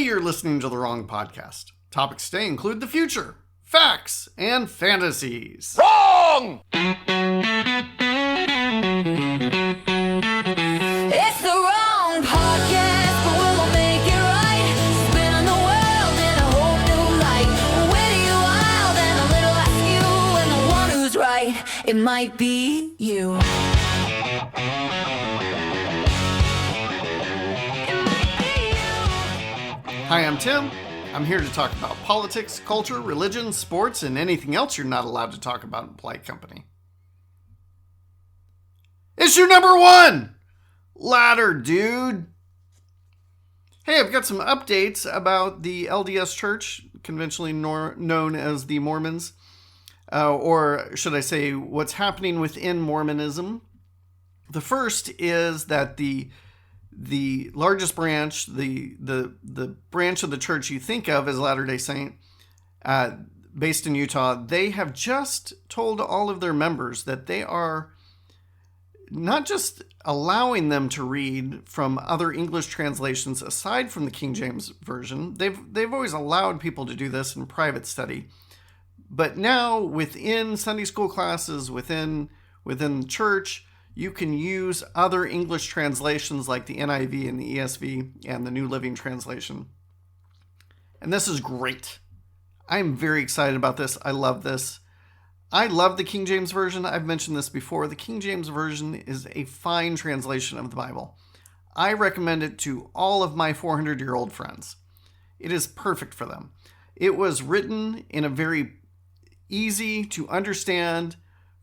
you're listening to the wrong podcast. Topics today include the future, facts, and fantasies. Wrong! It's the wrong podcast, but we'll make it right. Spinning the world in a whole new light. Witty, wild, and a little askew. And the one who's right, it might be you. Hi, I'm Tim. I'm here to talk about politics, culture, religion, sports, and anything else you're not allowed to talk about in polite company. Issue number 1! Ladder, dude. Hey, I've got some updates about the LDS Church, conventionally known as the Mormons, or should I say what's happening within Mormonism. The first is that the largest branch, the branch of the church you think of as Latter-day Saint, based in Utah, they have just told all of their members that they are not just allowing them to read from other English translations aside from the King James Version. They've always allowed people to do this in private study. But now within Sunday school classes, within the church, you can use other English translations like the NIV and the ESV and the New Living Translation. And this is great. I'm very excited about this. I love this. I love the King James Version. I've mentioned this before. The King James Version is a fine translation of the Bible. I recommend it to all of my 400-year-old friends. It is perfect for them. It was written in a very easy to understand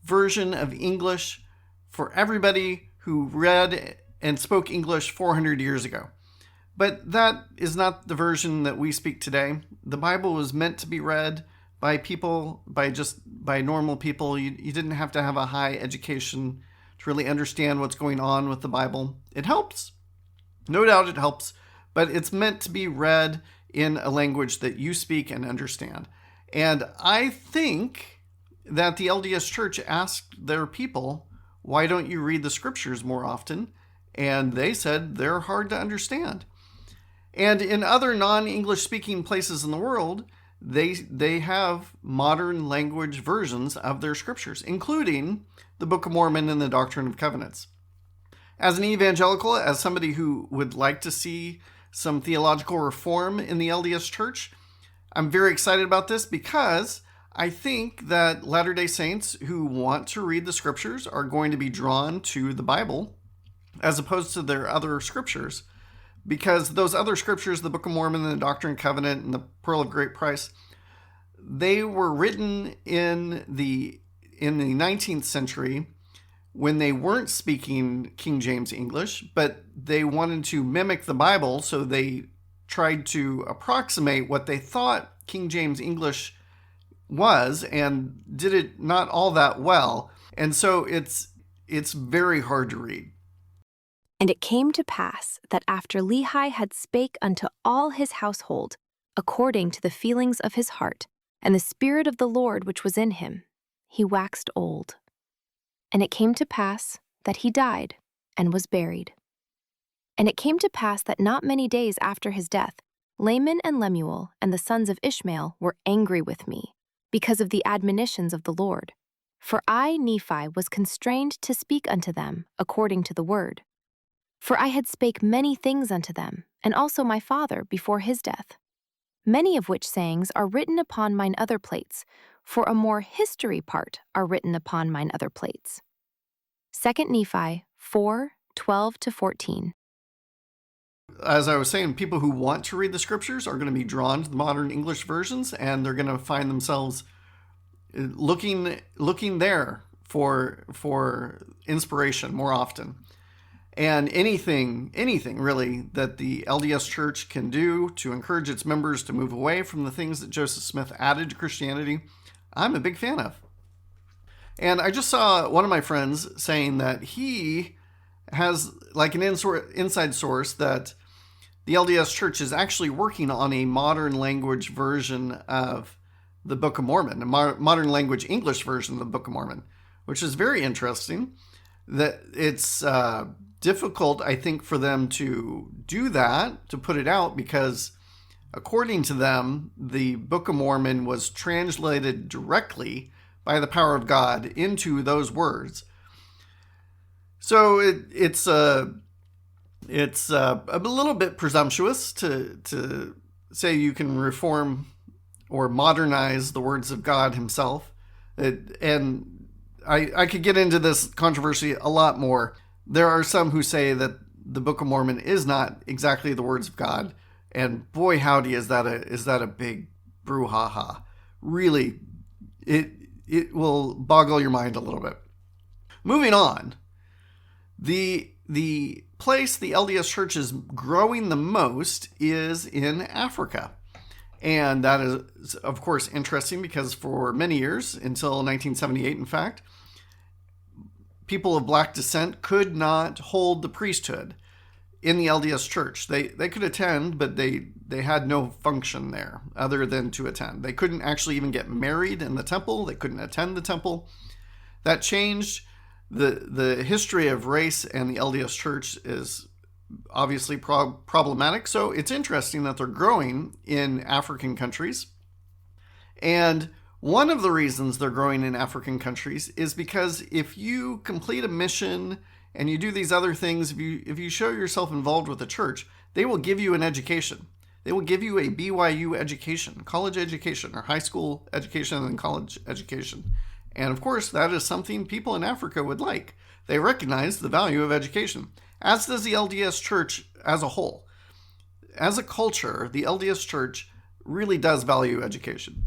version of English for everybody who read and spoke English 400 years ago. But that is not the version that we speak today. The Bible was meant to be read by people, by normal people. You didn't have to have a high education to really understand what's going on with the Bible. It helps. No doubt it helps. But it's meant to be read in a language that you speak and understand. And I think that the LDS Church asked their people, why don't you read the scriptures more often? And they said they're hard to understand. And in other non-English speaking places in the world, they have modern language versions of their scriptures, including the Book of Mormon and the Doctrine of Covenants. As an evangelical, as somebody who would like to see some theological reform in the LDS Church, I'm very excited about this because I think that Latter-day Saints who want to read the scriptures are going to be drawn to the Bible as opposed to their other scriptures, because those other scriptures, the Book of Mormon and the Doctrine and Covenant and the Pearl of Great Price, they were written in the 19th century when they weren't speaking King James English, but they wanted to mimic the Bible, so they tried to approximate what they thought King James English was, and did it not all that well. And so it's very hard to read. And it came to pass that after Lehi had spake unto all his household, according to the feelings of his heart, and the Spirit of the Lord which was in him, he waxed old. And it came to pass that he died, and was buried. And it came to pass that not many days after his death, Laman and Lemuel and the sons of Ishmael were angry with me, because of the admonitions of the Lord. For I, Nephi, was constrained to speak unto them according to the word. For I had spake many things unto them, and also my father before his death. Many of which sayings are written upon mine other plates, for a more history part are written upon mine other plates. 2 Nephi 4:12-14. As I was saying, people who want to read the scriptures are going to be drawn to the modern English versions, and they're going to find themselves looking there for inspiration more often. And anything really that the LDS Church can do to encourage its members to move away from the things that Joseph Smith added to Christianity, I'm a big fan of. And I just saw one of my friends saying that he has like an inside source that the LDS Church is actually working on a modern language version of the Book of Mormon, a modern language English version of the Book of Mormon, which is very interesting. That it's difficult, I think, for them to do that, to put it out, because according to them, the Book of Mormon was translated directly by the power of God into those words. So it's a little bit presumptuous to say you can reform or modernize the words of God himself. And I could get into this controversy a lot more. There are some who say that the Book of Mormon is not exactly the words of God. And boy, howdy, is that a big brouhaha. Really, it will boggle your mind a little bit. Moving on, the place the LDS Church is growing the most is in Africa. And that is, of course, interesting because for many years, until 1978, in fact, people of black descent could not hold the priesthood in the LDS Church. They could attend, but they had no function there other than to attend. They couldn't actually even get married in the temple. They couldn't attend the temple. That changed. The history of race and the LDS Church is obviously problematic. So it's interesting that they're growing in African countries. And one of the reasons they're growing in African countries is because if you complete a mission and you do these other things, if you show yourself involved with the church, they will give you an education. They will give you a BYU education, college education, or high school education and college education. And of course, that is something people in Africa would like. They recognize the value of education, as does the LDS Church as a whole. As a culture, the LDS Church really does value education.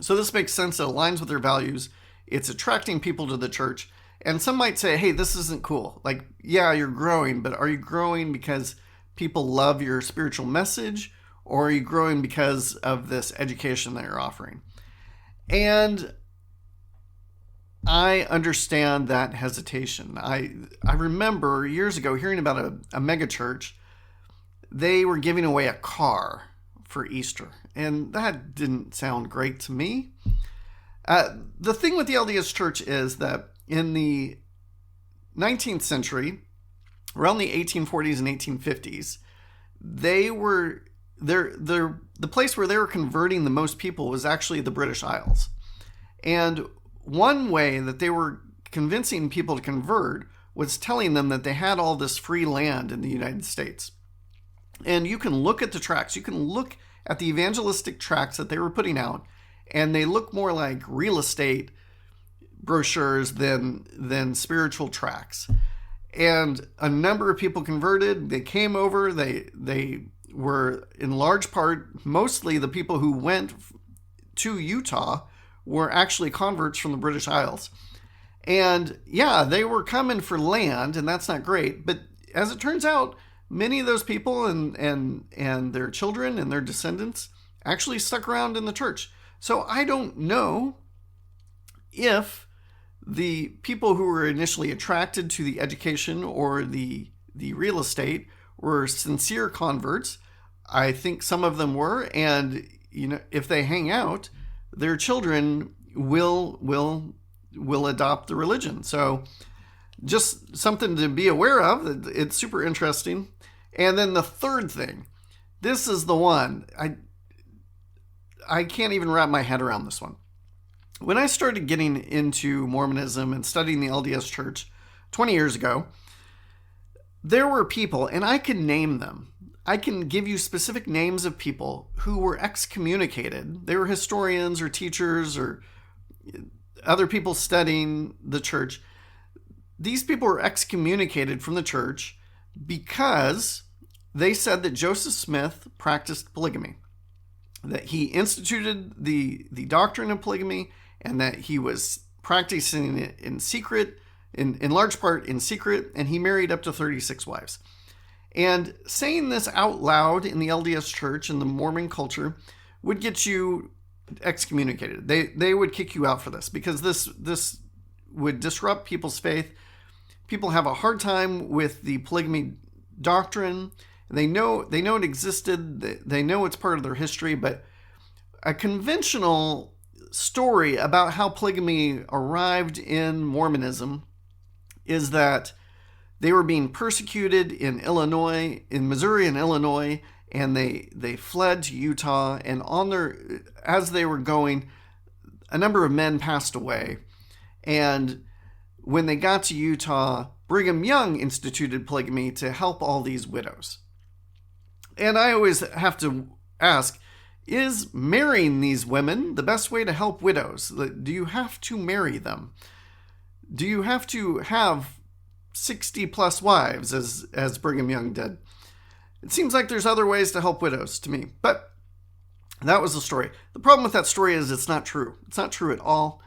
So this makes sense. It aligns with their values. It's attracting people to the church. And some might say, hey, this isn't cool. Like, yeah, you're growing, but are you growing because people love your spiritual message, or are you growing because of this education that you're offering? And I understand that hesitation. I remember years ago hearing about a mega church. They were giving away a car for Easter, and that didn't sound great to me. The thing with the LDS Church is that in the 19th century, around the 1840s and 1850s, the place where they were converting the most people was actually the British Isles. And one way that they were convincing people to convert was telling them that they had all this free land in the United States. And you can look at the tracts, you can look at the evangelistic tracts that they were putting out, and they look more like real estate brochures than spiritual tracts. And a number of people converted. They came over. They were in large part, mostly the people who went to Utah were actually converts from the British Isles. And yeah, they were coming for land, and that's not great. But as it turns out, many of those people and their children and their descendants actually stuck around in the church. So I don't know if the people who were initially attracted to the education or the real estate were sincere converts. I think some of them were, and if they hang out, their children will adopt the religion. So just something to be aware of. It's super interesting. And then the third thing, this is the one I can't even wrap my head around this one. When I started getting into Mormonism and studying the LDS Church 20 years ago, there were people, and I can name them. I can give you specific names of people who were excommunicated. They were historians or teachers or other people studying the church. These people were excommunicated from the church because they said that Joseph Smith practiced polygamy, that he instituted the doctrine of polygamy, and that he was practicing it in secret, in large part in secret, and he married up to 36 wives. And saying this out loud in the LDS Church and the Mormon culture would get you excommunicated. They would kick you out for this because this would disrupt people's faith. People have a hard time with the polygamy doctrine. They know it existed. They know it's part of their history, but a conventional story about how polygamy arrived in Mormonism is that they were being persecuted in Illinois, in Missouri and Illinois, and they fled to Utah, and as they were going, a number of men passed away. And when they got to Utah, Brigham Young instituted polygamy to help all these widows. And I always have to ask, is marrying these women the best way to help widows? Do you have to marry them? Do you have to have 60 plus wives as Brigham Young did? It seems like there's other ways to help widows to me, but that was the story. The problem with that story is it's not true. It's not true at all.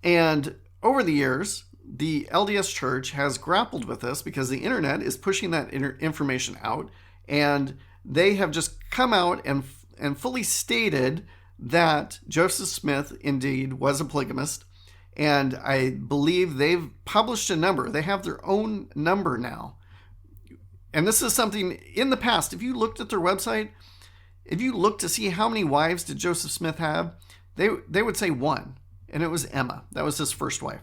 And over the years, the LDS Church has grappled with this because the internet is pushing that information out, and they have just come out and fully stated that Joseph Smith indeed was a polygamist. And I believe they've published a number. They have their own number now. And this is something in the past, if you looked at their website, if you looked to see how many wives did Joseph Smith have, they would say one, and it was Emma. That was his first wife.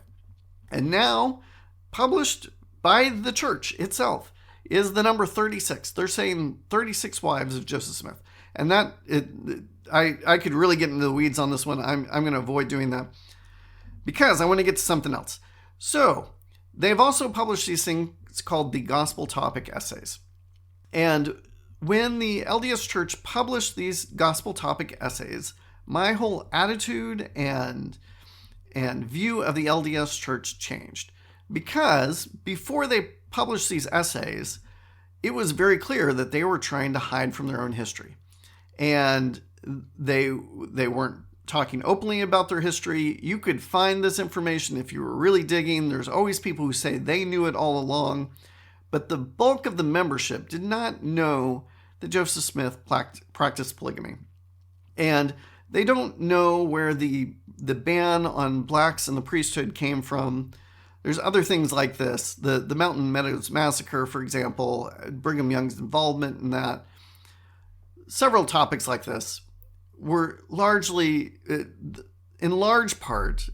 And now, published by the church itself, is the number 36. They're saying 36 wives of Joseph Smith. And I could really get into the weeds on this one. I'm going to avoid doing that because I want to get to something else. So, they've also published these things called the Gospel Topic Essays. And when the LDS Church published these Gospel Topic Essays, my whole attitude and view of the LDS Church changed. Because before they published these essays, it was very clear that they were trying to hide from their own history. And they weren't talking openly about their history. You could find this information if you were really digging. There's always people who say they knew it all along. But the bulk of the membership did not know that Joseph Smith practiced polygamy. And they don't know where the ban on blacks in the priesthood came from. There's other things like this. The Mountain Meadows Massacre, for example, Brigham Young's involvement in that. Several topics like this were largely, in large part,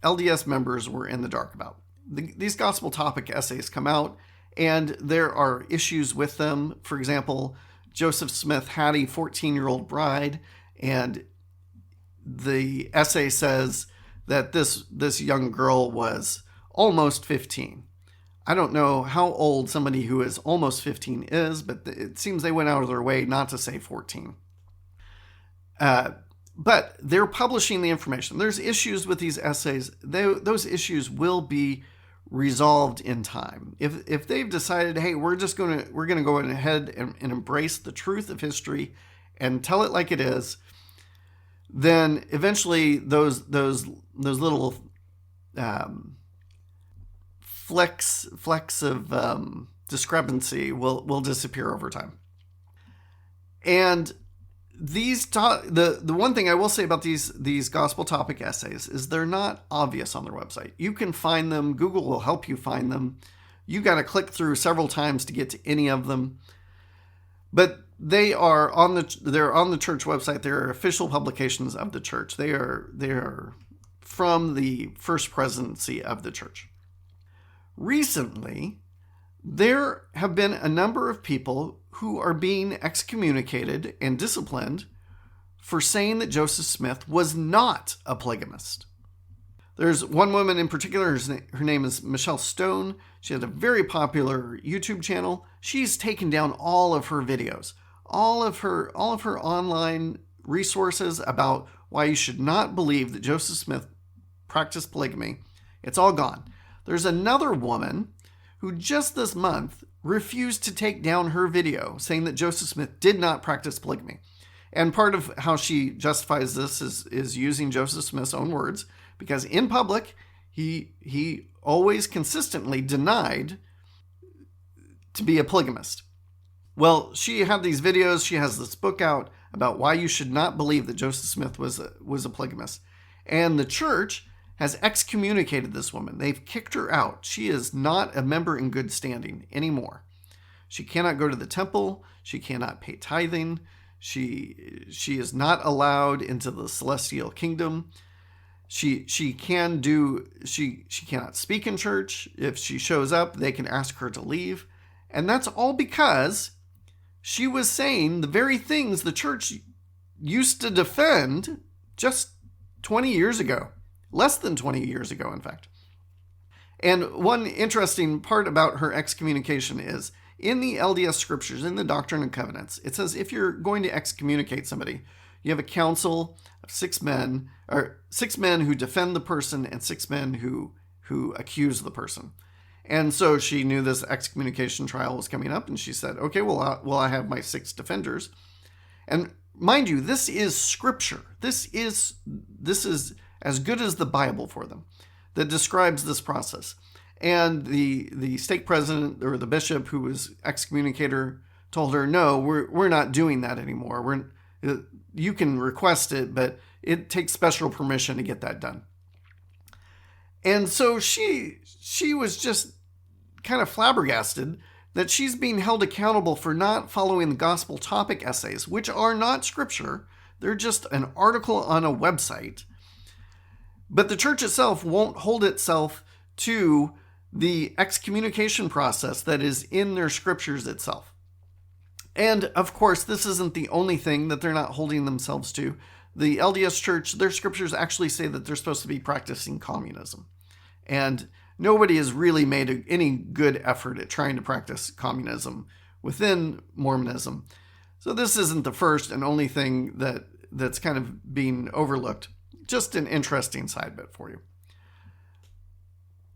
LDS members were in the dark about. These gospel topic essays come out, and there are issues with them. For example, Joseph Smith had a 14-year-old bride, and the essay says that this young girl was almost 15. I don't know how old somebody who is almost 15 is, but it seems they went out of their way not to say 14. But they're publishing the information. There's issues with these essays. Those issues will be resolved in time. If they've decided, hey, we're gonna go ahead and embrace the truth of history and tell it like it is, then eventually those little flecks of discrepancy will disappear over time. And the one thing I will say about these gospel topic essays is they're not obvious on their website. You can find them. Google will help you find them. You got to click through several times to get to any of them. But they're on the church website. They're official publications of the church. They are from the first presidency of the church. Recently, there have been a number of people who are being excommunicated and disciplined for saying that Joseph Smith was not a polygamist. There's one woman in particular, her name is Michelle Stone. She has a very popular YouTube channel. She's taken down all of her videos, all of her online resources about why you should not believe that Joseph Smith practiced polygamy. It's all gone. There's another woman who just this month refused to take down her video saying that Joseph Smith did not practice polygamy. And part of how she justifies this is using Joseph Smith's own words, because in public, he always consistently denied to be a polygamist. Well, she had these videos. She has this book out about why you should not believe that Joseph Smith was a polygamist. And the church has excommunicated this woman. They've kicked her out. She is not a member in good standing anymore. She cannot go to the temple. She cannot pay tithing. She is not allowed into the celestial kingdom. She cannot speak in church. If she shows up, they can ask her to leave. And that's all because she was saying the very things the church used to defend just 20 years ago, less than 20 years ago, in fact. And one interesting part about her excommunication is in the LDS scriptures, in the Doctrine and Covenants, it says if you're going to excommunicate somebody, you have a council of 6 men, or 6 men who defend the person and 6 men who accuse the person. And so she knew this excommunication trial was coming up, and she said, okay, well, I have my 6 defenders. And mind you, this is scripture. This is as good as the Bible for them that describes this process. And the stake president or the bishop who was excommunicator told her, no, we're not doing that anymore. You can request it, but it takes special permission to get that done. And so she was just kind of flabbergasted that she's being held accountable for not following the gospel topic essays, which are not scripture. They're just an article on a website. But the church itself won't hold itself to the excommunication process that is in their scriptures itself. And of course, this isn't the only thing that they're not holding themselves to. The LDS Church, their scriptures actually say that they're supposed to be practicing communism. And nobody has really made any good effort at trying to practice communism within Mormonism. So this isn't the first and only thing that's kind of being overlooked. Just an interesting side bit for you.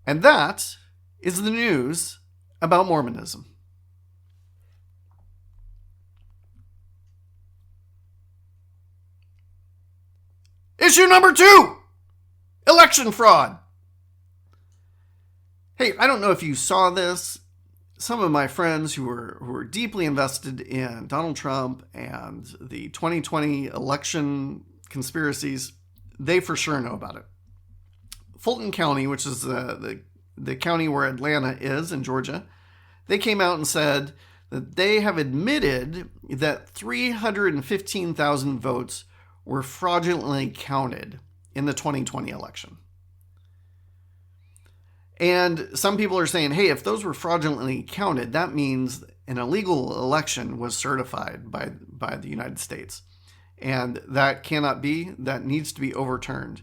And that is the news about Mormonism. Issue number 2, election fraud. Hey, I don't know if you saw this. Some of my friends who were deeply invested in Donald Trump and the 2020 election conspiracies, they for sure know about it. Fulton County, which is the county where Atlanta is in Georgia, they came out and said that they have admitted that 315,000 votes were fraudulently counted in the 2020 election. And some people are saying, hey, if those were fraudulently counted, that means an illegal election was certified by the United States. And that cannot be, that needs to be overturned.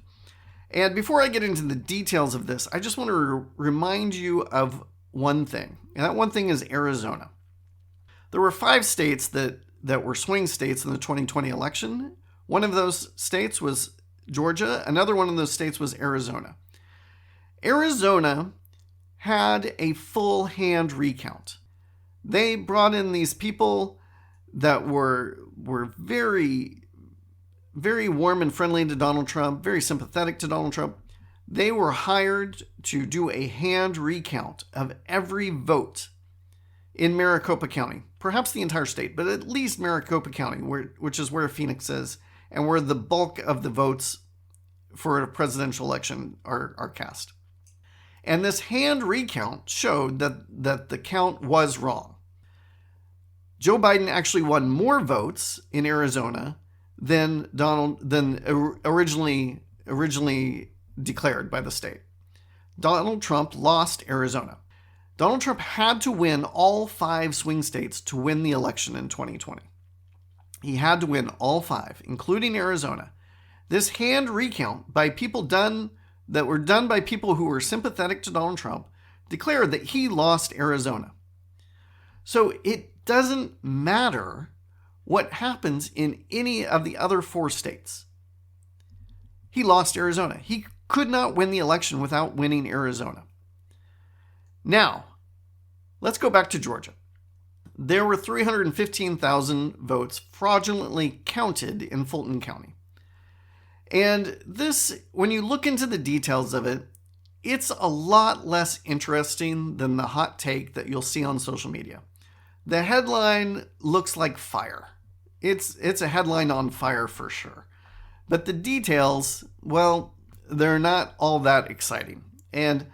And before I get into the details of this, I just want to remind you of one thing. And that one thing is Arizona. There were 5 states that were swing states in the 2020 election. One of those states was Georgia. Another one of those states was Arizona. Arizona had a full hand recount. They brought in these people that were very, very warm and friendly to Donald Trump, very sympathetic to Donald Trump. They were hired to do a hand recount of every vote in Maricopa County, perhaps the entire state, but at least Maricopa County, which is where Phoenix is, and where the bulk of the votes for a presidential election are cast. And this hand recount showed that the count was wrong. Joe Biden actually won more votes in Arizona than originally declared by the state. Donald Trump lost Arizona. Donald Trump had to win all 5 swing states to win the election in 2020. He had to win all 5, including Arizona. This hand recount by people that were done by people who were sympathetic to Donald Trump declared that he lost Arizona. So it doesn't matter what happens in any of the other 4 states. He lost Arizona. He could not win the election without winning Arizona. Now, let's go back to Georgia. There were 315,000 votes fraudulently counted in Fulton County. And this, when you look into the details of it, it's a lot less interesting than the hot take that you'll see on social media. The headline looks like fire. It's a headline on fire for sure. But the details, well, they're not all that exciting. And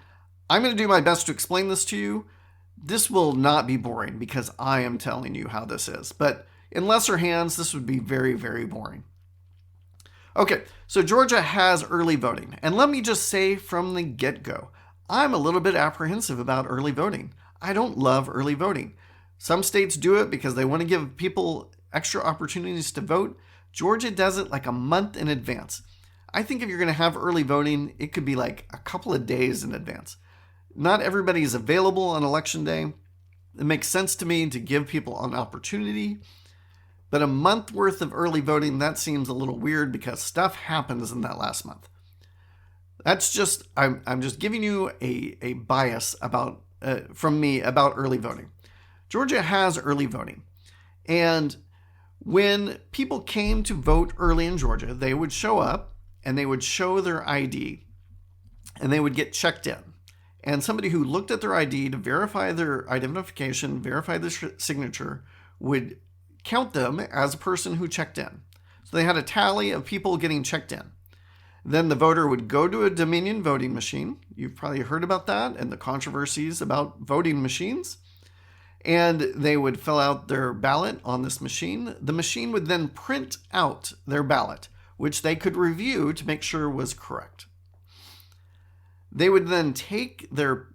I'm going to do my best to explain this to you. This will not be boring because I am telling you how this is. But in lesser hands, this would be very, very boring. Okay, so Georgia has early voting. And let me just say from the get-go, I'm a little bit apprehensive about early voting. I don't love early voting. Some states do it because they want to give people extra opportunities to vote. Georgia does it like a month in advance. I think if you're going to have early voting, it could be like a couple of days in advance. Not everybody is available on election day. It makes sense to me to give people an opportunity. But a month worth of early voting, that seems a little weird because stuff happens in that last month. That's just, I'm just giving you a bias about from me about early voting. Georgia has early voting. And when people came to vote early in Georgia, they would show up and they would show their ID and they would get checked in. And somebody who looked at their ID to verify their identification, verify their signature, would count them as a person who checked in. So they had a tally of people getting checked in. Then the voter would go to a Dominion voting machine. You've probably heard about that and the controversies about voting machines. And they would fill out their ballot on this machine. The machine would then print out their ballot, which they could review to make sure was correct. They would then take their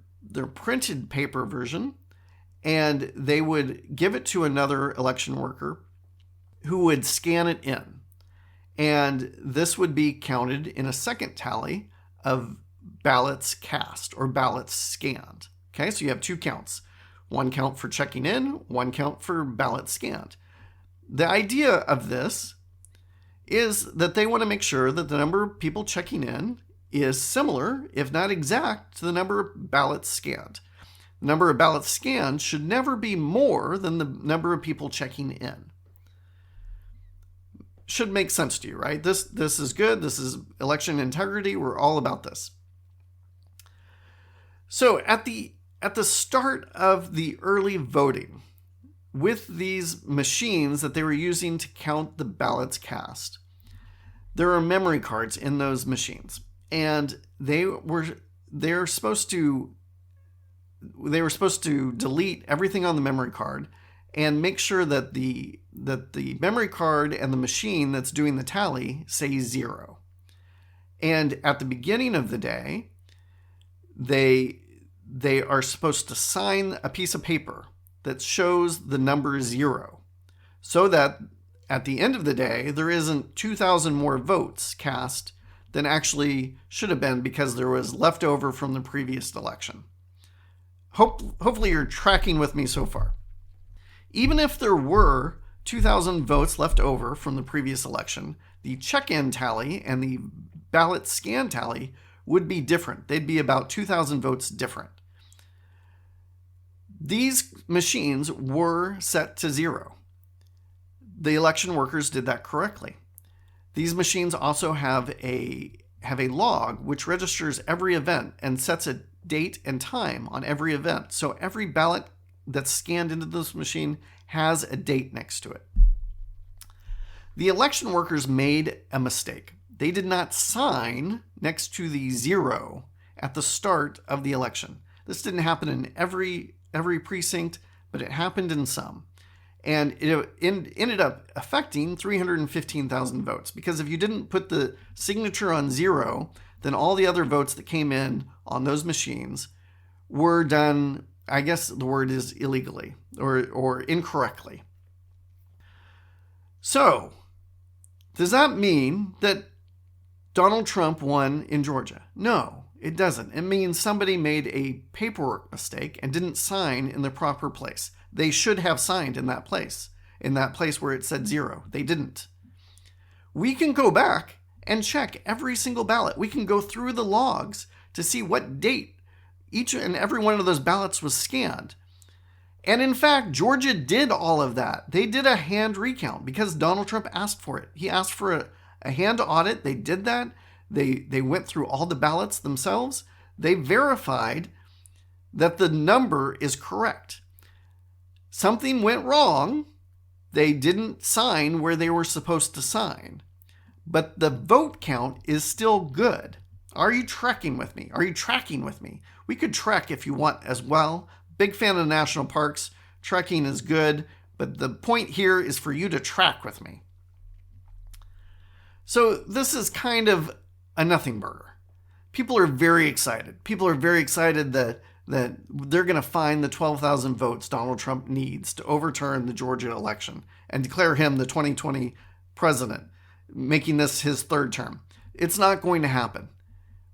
printed paper version and they would give it to another election worker who would scan it in. And this would be counted in a second tally of ballots cast or ballots scanned. Okay, so you have two counts. One count for checking in, one count for ballots scanned. The idea of this is that they want to make sure that the number of people checking in is similar, if not exact, to the number of ballots scanned. The number of ballots scanned should never be more than the number of people checking in. Should make sense to you, right? This is good. This is election integrity. We're all about this. So at the start of the early voting, with these machines that they were using to count the ballots cast, there are memory cards in those machines. And they were supposed to delete everything on the memory card and make sure that the memory card and the machine that's doing the tally say 0. And at the beginning of the day, they are supposed to sign a piece of paper that shows the number 0, so that at the end of the day, there isn't 2,000 more votes cast than actually should have been because there was leftover from the previous election. Hopefully you're tracking with me so far. Even if there were 2,000 votes left over from the previous election, the check-in tally and the ballot scan tally would be different. They'd be about 2,000 votes different. These machines were set to 0. The election workers did that correctly. These machines also have a log which registers every event and sets a date and time on every event. So every ballot that's scanned into this machine has a date next to it. The election workers made a mistake. They did not sign next to the 0 at the start of the election. This didn't happen in every precinct, but it happened in some. And it ended up affecting 315,000 votes, because if you didn't put the signature on 0, then all the other votes that came in on those machines were done, I guess the word is illegally or incorrectly. So, does that mean that Donald Trump won in Georgia? No, it doesn't. It means somebody made a paperwork mistake and didn't sign in the proper place. They should have signed in that place where it said 0. They didn't. We can go back and check every single ballot. We can go through the logs to see what date each and every one of those ballots was scanned. And in fact, Georgia did all of that. They did a hand recount because Donald Trump asked for it. He asked for a hand audit. They did that. They went through all the ballots themselves. They verified that the number is correct. Something went wrong. They didn't sign where they were supposed to sign. But the vote count is still good. Are you tracking with me? Are you tracking with me? We could trek if you want as well. Big fan of national parks. Trekking is good. But the point here is for you to track with me. So this is kind of a nothing burger. People are very excited. People are very excited that that they're going to find the 12,000 votes Donald Trump needs to overturn the Georgia election and declare him the 2020 president, making this his third term. It's not going to happen.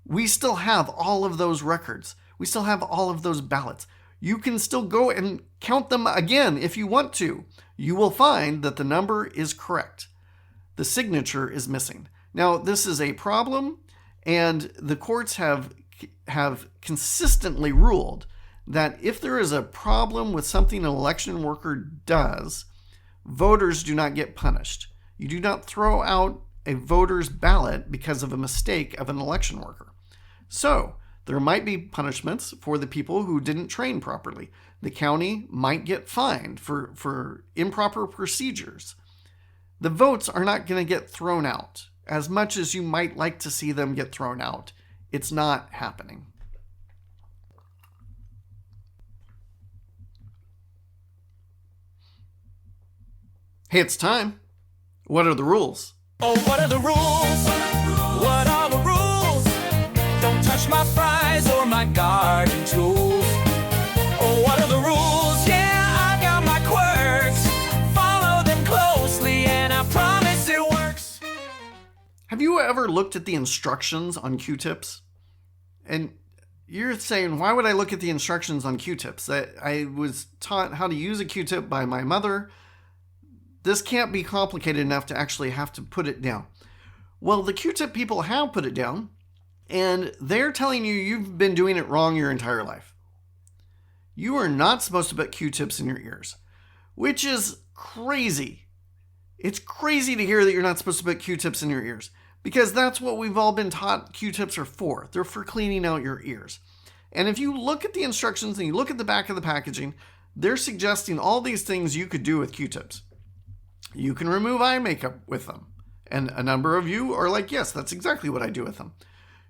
We still have all of those records. We still have all of those ballots. You can still go and count them again if you want to. You will find that the number is correct. The signature is missing. Now, this is a problem, and the courts have consistently ruled that if there is a problem with something an election worker does, voters do not get punished. You do not throw out a voter's ballot because of a mistake of an election worker. So, there might be punishments for the people who didn't train properly. The county might get fined for improper procedures. The votes are not going to get thrown out as much as you might like to see them get thrown out. It's not happening. Hey, it's time. What are the rules? Oh, what are the rules? What are the rules? Don't touch my fries or my garden tools. Oh, what are the rules? Yeah, I got my quirks. Follow them closely and I promise it works. Have you ever looked at the instructions on Q-tips? And you're saying, why would I look at the instructions on Q-tips? I was taught how to use a Q-tip by my mother. This can't be complicated enough to actually have to put it down. Well, the Q-tip people have put it down, and they're telling you you've been doing it wrong your entire life. You are not supposed to put Q-tips in your ears, which is crazy. It's crazy to hear that you're not supposed to put Q-tips in your ears, because that's what we've all been taught Q-tips are for. They're for cleaning out your ears. And if you look at the instructions and you look at the back of the packaging, they're suggesting all these things you could do with Q-tips. You can remove eye makeup with them. And a number of you are like, yes, that's exactly what I do with them.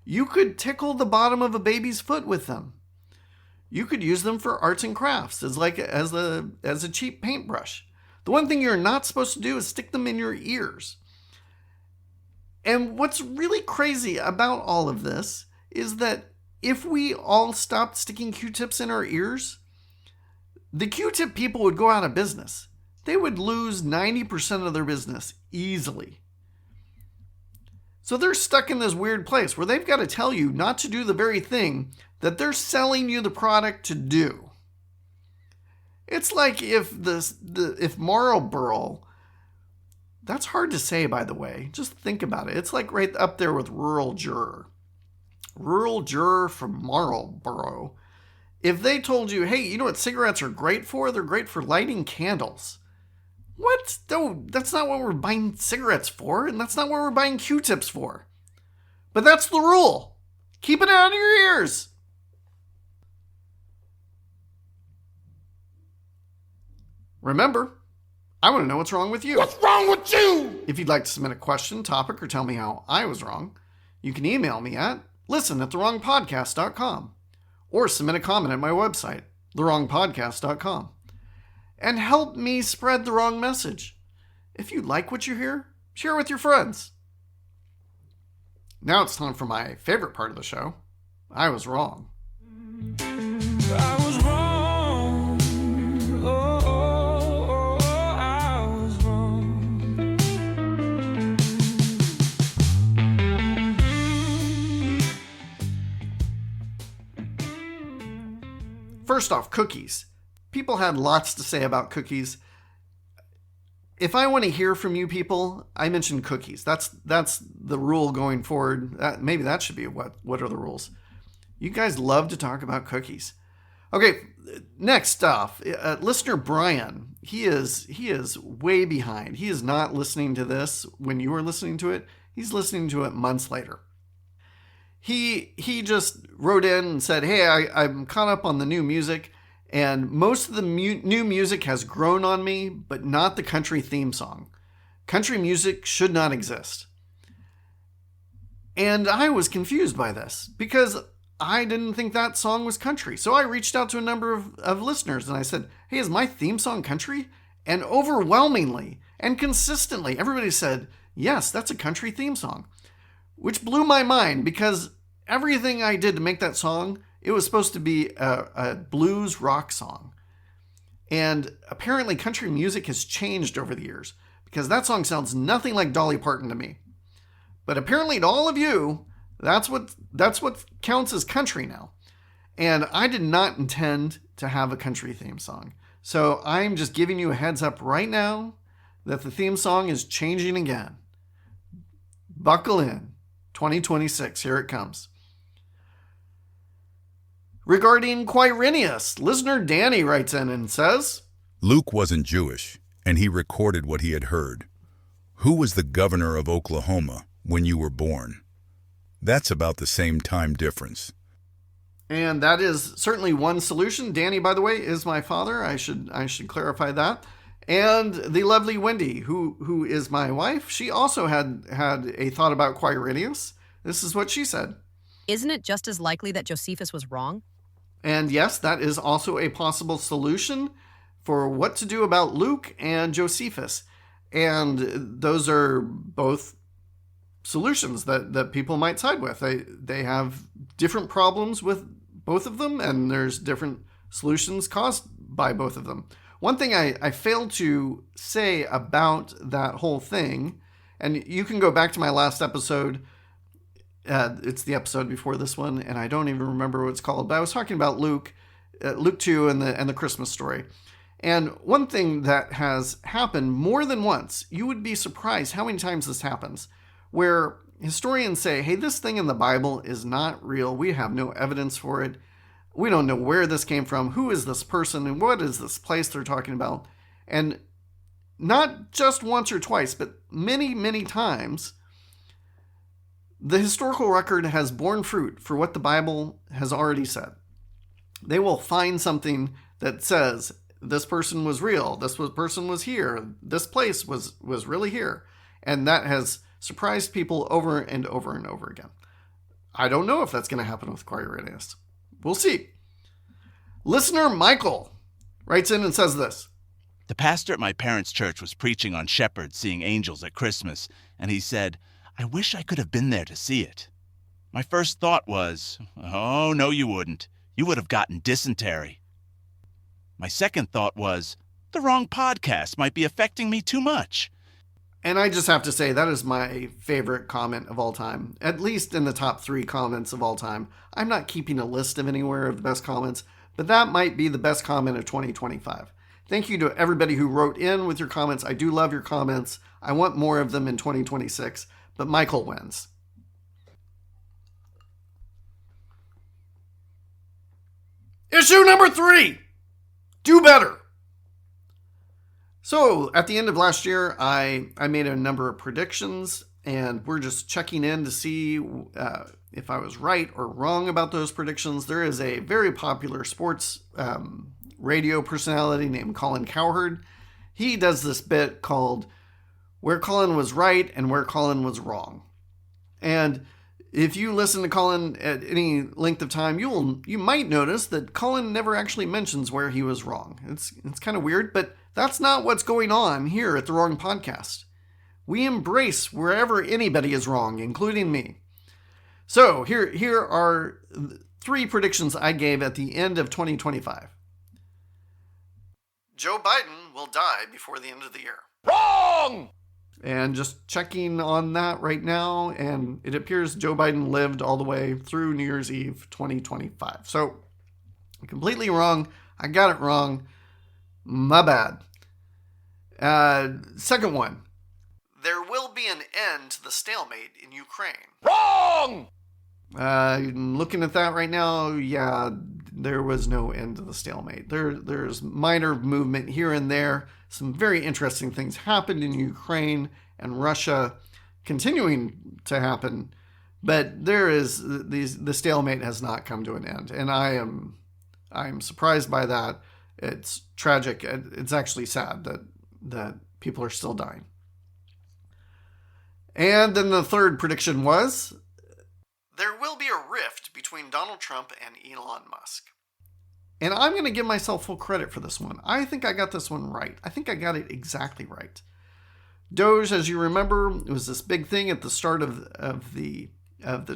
You could tickle the bottom of a baby's foot with them. You could use them for arts and crafts as a cheap paintbrush. The one thing you're not supposed to do is stick them in your ears. And what's really crazy about all of this is that if we all stopped sticking Q-tips in our ears, the Q-tip people would go out of business. They would lose 90% of their business easily. So they're stuck in this weird place where they've got to tell you not to do the very thing that they're selling you the product to do. It's like if Marlboro, that's hard to say, by the way. Just think about it. It's like right up there with rural juror. Rural juror from Marlboro. If they told you, hey, you know what cigarettes are great for? They're great for lighting candles. What? No, that's not what we're buying cigarettes for, and that's not what we're buying Q-tips for. But that's the rule. Keep it out of your ears. Remember, I want to know what's wrong with you. What's wrong with you? If you'd like to submit a question, topic, or tell me how I was wrong, you can email me at listen@thewrongpodcast.com or submit a comment at my website, thewrongpodcast.com. And help me spread the wrong message. If you like what you hear, share it with your friends. Now it's time for my favorite part of the show. I was wrong. I was wrong. Oh, oh, oh, I was wrong. First off, cookies. People had lots to say about cookies. If I want to hear from you people, I mention cookies. That's the rule going forward. Maybe that should be what are the rules. You guys love to talk about cookies. Okay, next off, listener Brian. He is way behind. He is not listening to this when you are listening to it. He's listening to it months later. He just wrote in and said, hey, I'm caught up on the new music. And most of the new music has grown on me, but not the country theme song. Country music should not exist. And I was confused by this because I didn't think that song was country. So I reached out to a number of listeners and I said, hey, is my theme song country? And overwhelmingly and consistently, everybody said, yes, that's a country theme song. Which blew my mind because everything I did to make that song It was supposed to be a blues rock song. And apparently country music has changed over the years, because that song sounds nothing like Dolly Parton to me. But apparently to all of you, that's what counts as country now. And I did not intend to have a country theme song. So I'm just giving you a heads up right now that the theme song is changing again. Buckle in. 2026, here it comes. Regarding Quirinius, listener Danny writes in and says, Luke wasn't Jewish, and he recorded what he had heard. Who was the governor of Oklahoma when you were born? That's about the same time difference. And that is certainly one solution. Danny, by the way, is my father. I should clarify that. And the lovely Wendy, who is my wife, she also had a thought about Quirinius. This is what she said. Isn't it just as likely that Josephus was wrong? And yes, that is also a possible solution for what to do about Luke and Josephus. And those are both solutions that people might side with. They have different problems with both of them, and there's different solutions caused by both of them. One thing I failed to say about that whole thing, and you can go back to my last episode, it's the episode before this one, and I don't even remember what it's called, but I was talking about Luke 2 and the Christmas story. And one thing that has happened more than once, you would be surprised how many times this happens, where historians say, hey, this thing in the Bible is not real. We have no evidence for it. We don't know where this came from. Who is this person? And what is this place they're talking about? And not just once or twice, but many, many times, the historical record has borne fruit for what the Bible has already said. They will find something that says, this person was real. This person was here. This place was really here. And that has surprised people over and over and over again. I don't know if that's going to happen with Quirinius. We'll see. Listener Michael writes in and says this. The pastor at my parents' church was preaching on shepherds seeing angels at Christmas, and he said, I wish I could have been there to see it. My first thought was, oh, no, you wouldn't. You would have gotten dysentery. My second thought was, the wrong podcast might be affecting me too much. And I just have to say, that is my favorite comment of all time, at least in the top 3 comments of all time. I'm not keeping a list of anywhere of the best comments, but that might be the best comment of 2025. Thank you to everybody who wrote in with your comments. I do love your comments. I want more of them in 2026, but Michael wins. Issue number 3, do better. So at the end of last year, I made a number of predictions, and we're just checking in to see if I was right or wrong about those predictions. There is a very popular sports radio personality named Colin Cowherd. He does this bit called Where Colin Was Right and Where Colin Was Wrong. And if you listen to Colin at any length of time, you might notice that Colin never actually mentions where he was wrong. It's kind of weird, but that's not what's going on here at The Wrong Podcast. We embrace wherever anybody is wrong, including me. So here are 3 predictions I gave at the end of 2025. Joe Biden will die before the end of the year. Wrong! And just checking on that right now, and it appears Joe Biden lived all the way through New Year's Eve 2025. So, completely wrong. I got it wrong. My bad. Second one. There will be an end to the stalemate in Ukraine. Wrong! Looking at that right now, yeah, there was no end to the stalemate. There's minor movement here and there. Some very interesting things happened in Ukraine and Russia, continuing to happen, but the stalemate has not come to an end, and I'm surprised by that. It's tragic. It's actually sad that people are still dying. And then the third prediction was, there will be a rift between Donald Trump and Elon Musk. And I'm going to give myself full credit for this one. I think I got this one right. I think I got it exactly right. Doge, as you remember, it was this big thing at the start of the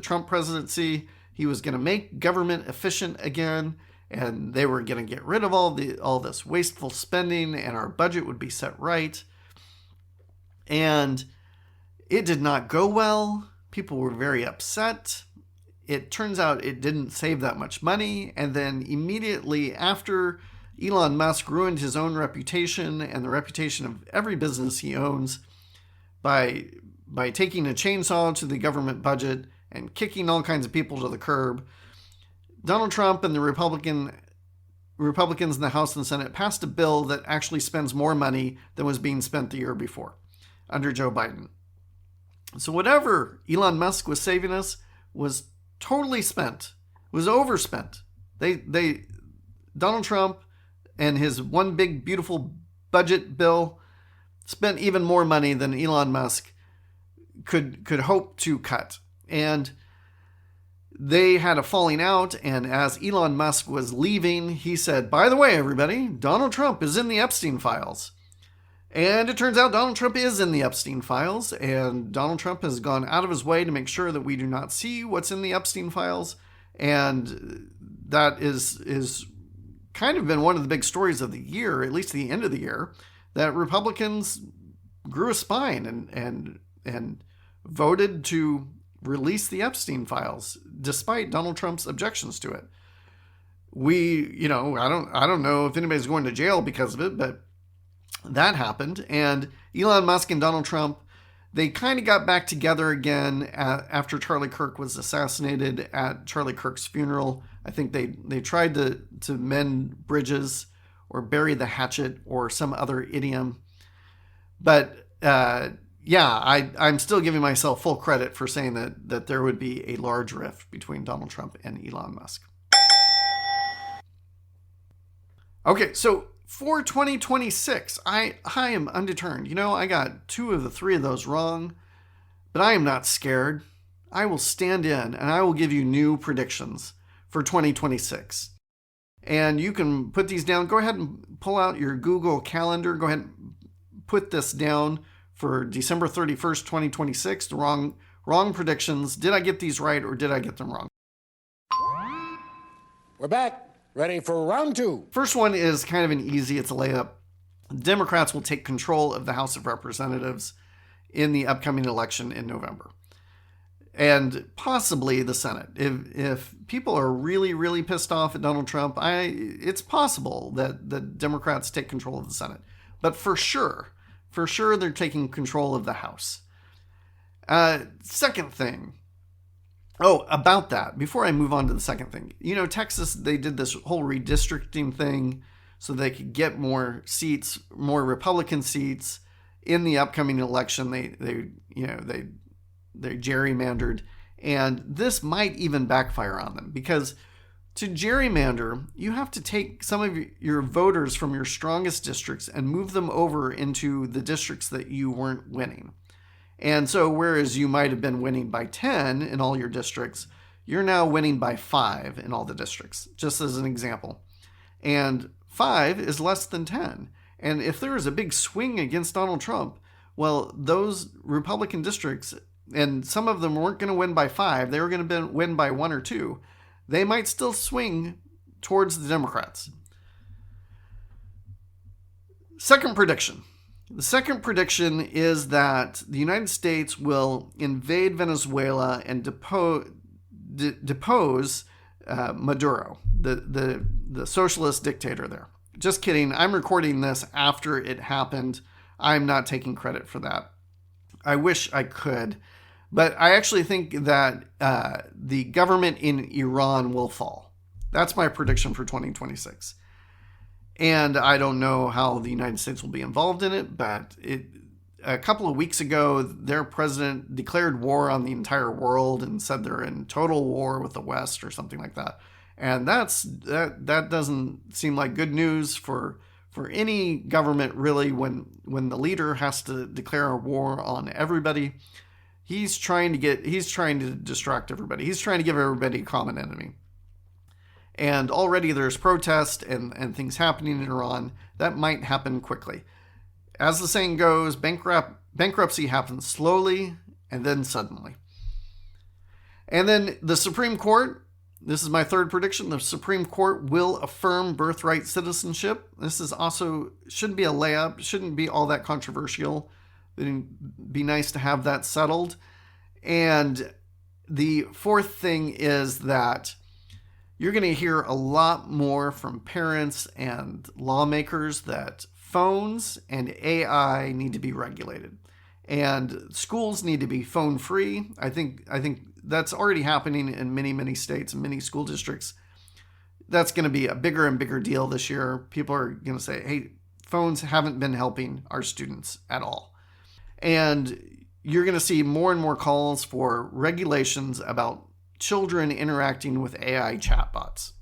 Trump presidency. He was going to make government efficient again, and they were going to get rid of all this wasteful spending, and our budget would be set right. And it did not go well. People were very upset. It turns out it didn't save that much money. And then immediately after, Elon Musk ruined his own reputation and the reputation of every business he owns by taking a chainsaw to the government budget and kicking all kinds of people to the curb. Donald Trump and the Republicans in the House and Senate passed a bill that actually spends more money than was being spent the year before under Joe Biden. So whatever Elon Musk was saving us was totally spent, was overspent. Donald Trump and his one big beautiful budget bill spent even more money than Elon Musk could hope to cut. And they had a falling out, and as Elon Musk was leaving, he said, "By the way, everybody, Donald Trump is in the Epstein files." And it turns out Donald Trump is in the Epstein files, and Donald Trump has gone out of his way to make sure that we do not see what's in the Epstein files. And that is kind of been one of the big stories of the year, at least the end of the year, that Republicans grew a spine and voted to release the Epstein files despite Donald Trump's objections to it. I don't know if anybody's going to jail because of it, but that happened. And Elon Musk and Donald Trump, they kind of got back together again after Charlie Kirk was assassinated at Charlie Kirk's funeral. I think they tried to mend bridges or bury the hatchet or some other idiom. But I'm still giving myself full credit for saying that there would be a large rift between Donald Trump and Elon Musk. Okay, so for 2026, I am undeterred. I got 2 of the 3 of those wrong, but I am not scared. I will stand in and I will give you new predictions for 2026. And you can put these down. Go ahead and pull out your Google Calendar. Go ahead and put this down for December 31st, 2026. The wrong predictions. Did I get these right or did I get them wrong? We're back. Ready for round 2. First one is kind of an easy, it's a layup. Democrats will take control of the House of Representatives in the upcoming election in November. And possibly the Senate. If people are really, really pissed off at Donald Trump, it's possible that the Democrats take control of the Senate. But for sure, they're taking control of the House. Second thing. Oh, about that, before I move on to the second thing, Texas, they did this whole redistricting thing so they could get more seats, more Republican seats in the upcoming election. They gerrymandered, and this might even backfire on them because to gerrymander, you have to take some of your voters from your strongest districts and move them over into the districts that you weren't winning. And so whereas you might have been winning by 10 in all your districts, you're now winning by 5 in all the districts, just as an example. And 5 is less than 10. And if there is a big swing against Donald Trump, well, those Republican districts, and some of them weren't going to win by 5, they were going to win by 1 or 2, they might still swing towards the Democrats. Second prediction. The second prediction is that the United States will invade Venezuela and depose Maduro, the socialist dictator there. Just kidding. I'm recording this after it happened. I'm not taking credit for that. I wish I could. But I actually think that the government in Iran will fall. That's my prediction for 2026. And I don't know how the United States will be involved in it, but a couple of weeks ago, their president declared war on the entire world and said they're in total war with the West or something like that. And that doesn't seem like good news for any government, really, when the leader has to declare a war on everybody. He's trying to distract everybody. He's trying to give everybody a common enemy. And already there's protest and things happening in Iran. That might happen quickly. As the saying goes, bankruptcy happens slowly and then suddenly. And then the Supreme Court, this is my third prediction, the Supreme Court will affirm birthright citizenship. This is also, shouldn't be a layup, shouldn't be all that controversial. It'd be nice to have that settled. And the fourth thing is that you're going to hear a lot more from parents and lawmakers that phones and AI need to be regulated. And schools need to be phone free. I think that's already happening in many, many states and many school districts. That's going to be a bigger and bigger deal this year. People are going to say, hey, phones haven't been helping our students at all. And you're going to see more and more calls for regulations about children interacting with AI chatbots.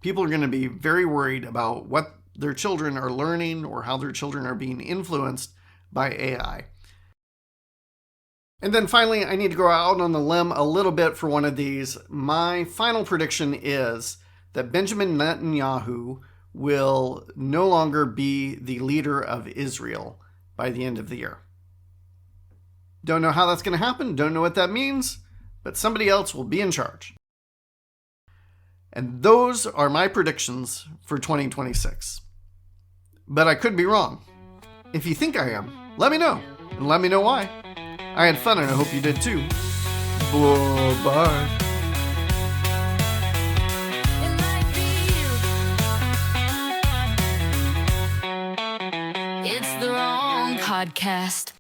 People are going to be very worried about what their children are learning or how their children are being influenced by AI. And then finally, I need to go out on the limb a little bit for one of these. My final prediction is that Benjamin Netanyahu will no longer be the leader of Israel by the end of the year. Don't know how that's going to happen, don't know what that means, but somebody else will be in charge. And those are my predictions for 2026. But I could be wrong. If you think I am, let me know, and let me know why. I had fun and I hope you did too. Bye. It's the wrong podcast.